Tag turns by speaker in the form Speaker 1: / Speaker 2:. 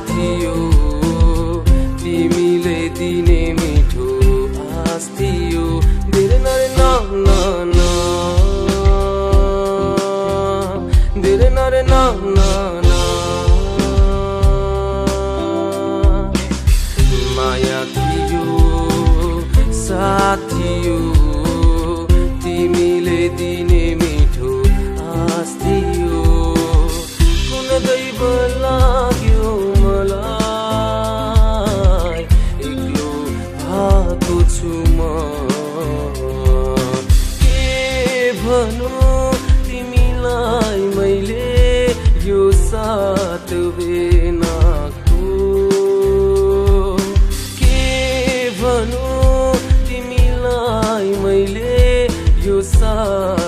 Speaker 1: थियो तिमीले दिने मिठो आस थियो धेरै नरे धेरै नरे माया थियो साथ थियो तिमीले दिने मिठो आस थियो कुन दैव लाग्यो मलाई एक्लो भएको छु म के भनौँ तिमीलाई मैले यो साथ बेनाको के भनौँ तिमीलाई मैले यो साथ